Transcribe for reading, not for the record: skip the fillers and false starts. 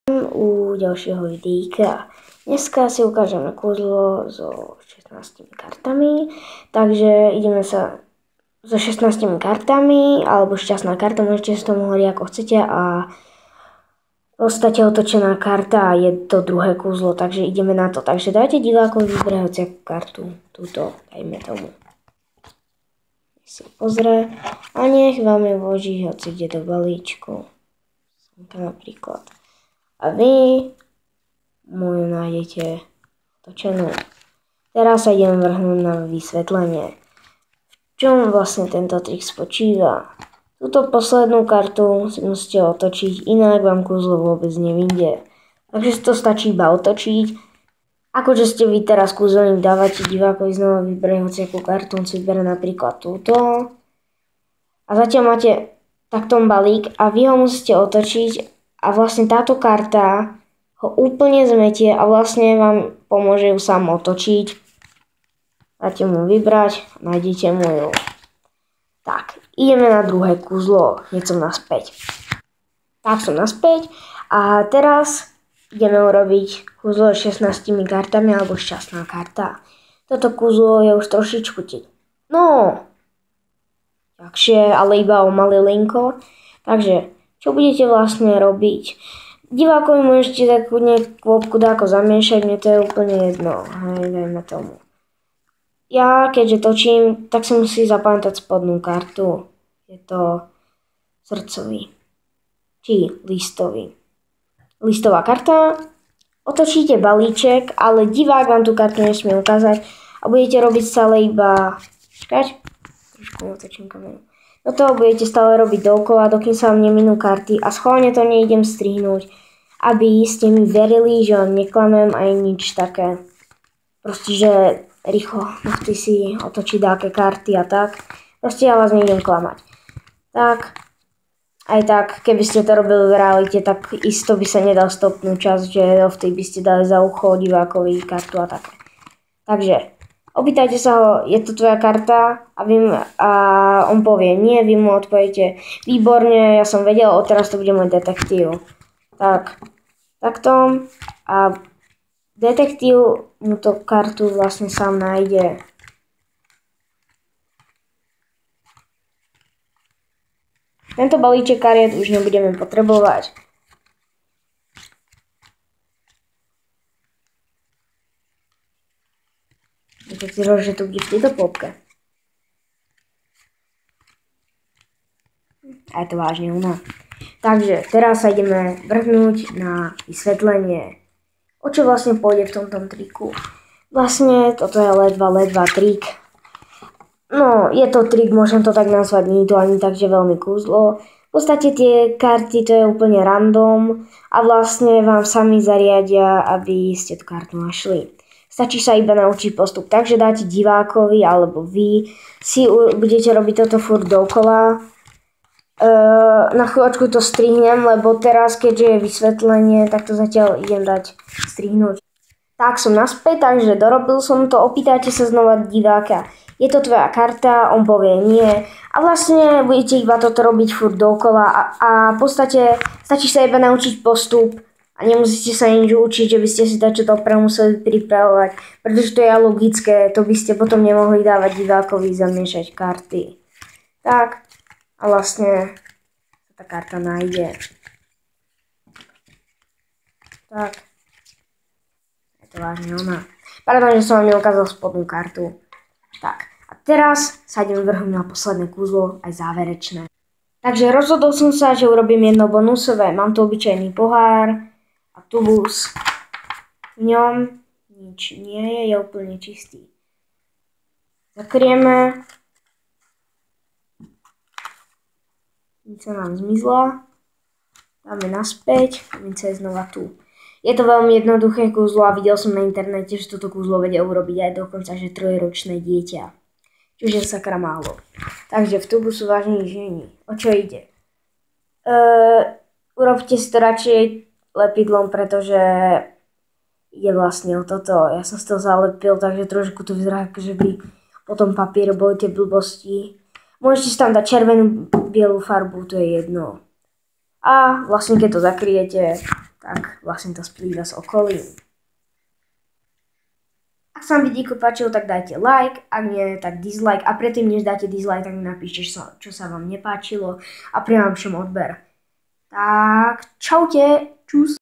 U ďalšieho videjka. Dneska si ukážeme kúzlo so 16 kartami, takže ideme sa so 16 kartami, alebo šťastná karta, môžete si tomu hovoriť ako chcete a dostate otočená karta a je to druhé kúzlo, takže ideme na to. Takže dajte divákovi vybrať hociakú kartu, túto, dajme tomu. Si pozrie a nech vám je vloží hoci kde do balíčku. Napríklad. A vy moju nájdete točenú. Teraz sa idem vrhnúť na vysvetlenie. V čom vlastne tento trik spočíva? Túto poslednú kartu si musíte otočiť, inak vám kúzlo vôbec nevyjde. Takže si to stačí iba otočiť. Akože ste vy teraz kúzelník, dávate divákovi znova vybrať hociakú kartu, on si vyberie napríklad túto. A zatiaľ máte takto balík a vy ho musíte otočiť. A vlastne táto karta ho úplne zmetie a vlastne vám pomôže ju sám otočiť. Dáte mu vybrať a nájdete mu ju. Tak, ideme na druhé kúzlo. Hneď som naspäť. Tak som naspäť a teraz ideme urobiť kúzlo s 16 kartami alebo šťastná karta. Toto kúzlo je už trošičku no, ťažšie, ale iba o malilinko. Takže čo budete vlastne robiť? Divákovi môžete takú kvopku dáko zamiešať, mne to je úplne jedno. Hej, dajme tomu. Ja, keďže točím, tak si musí zapamätať spodnú kartu. Je to srdcový. Či listový. Listová karta. Otočíte balíček, ale divák vám tú kartu nesmie ukázať a budete robiť stále iba... Počkať. Trošku otočím kameru. Do toho budete stále robiť dookola, dokým sa vám neminú karty a schválne to neidem strihnúť, aby ste mi verili, že vám neklamem aj nič také. Proste, že rýchlo nechci si otočiť dáke karty a tak. Proste ja vás neidem klamať. Tak, aj tak, keby ste to robili v realite, tak isto by sa nedal stopnúť čas, že dovtedy by ste dali za ucho divákovi kartu a také. Takže opýtajte sa ho, je to tvoja karta? A on povie nie, vy mu odpoviete výborne, ja som vedel, odteraz to bude môj detektív. Tak, takto. A detektív mu to kartu vlastne sám nájde. Tento balíček kariet už nebudeme potrebovať. Detektív, že to bude v tejto popke. A je to vážne ona. Takže teraz sa ideme vrhnúť na vysvetlenie. O čo vlastne pôjde v tomto triku? Vlastne toto je ledva trik. No, je to trik, môžem to tak nazvať, nie je to ani tak, že veľmi kúzlo. V podstate tie karty to je úplne random a vlastne vám sami zariadia, aby ste tú kartu našli. Stačí sa iba naučiť postup, takže dáte divákovi alebo vy si budete robiť toto furt dokola. Na chvíľočku to strihnem, lebo teraz, keďže je vysvetlenie, tak to zatiaľ idem dať strihnúť. Tak som naspäť, takže dorobil som to, opýtajte sa znova diváka. Je to tvoja karta? On povie nie. A vlastne budete iba toto robiť furt dokola a v podstate stačí sa iba naučiť postup a nemusíte sa nič učiť, že by ste si to museli pripravovať, pretože to je logické, to by ste potom nemohli dávať divákovi zamiešať karty. Tak. A vlastne tá karta nájde. Tak. Je to vážne ona. Pardon, že som vám neukázal spodnú kartu. Tak. A teraz sa idem vrhnúť na posledné kúzlo, aj záverečné. Takže rozhodol som sa, že urobím jedno bonusové. Mám tu obyčajný pohár a tubus. V ňom nič nie je, je úplne čistý. Zakrieme. Minca nám zmizla, dáme naspäť a minca je znova tu. Je to veľmi jednoduché kúzlo a videl som na internete, že toto kúzlo vedia urobiť aj dokonca, že 3-ročné dieťa. Čiže sakra málo. Takže v tubu sú vážne ženy. O čo ide? Urobte si to radšej lepidlom, pretože ide vlastne o toto. Ja som si to zalepil, takže trošku to vyzerá, že by po tom papieri boli tie blbosti. Môžete si tam dať červenú, bielú farbu, to je jedno. A vlastne keď to zakryjete, tak vlastne to splýva s okolím. Ak sa vám videjko páčilo, tak dajte like, ak nie, tak dislike a predtým, než dáte dislike, tak mi napíšte, čo sa vám nepáčilo a priam vám všem odber. Tak čaute, čus.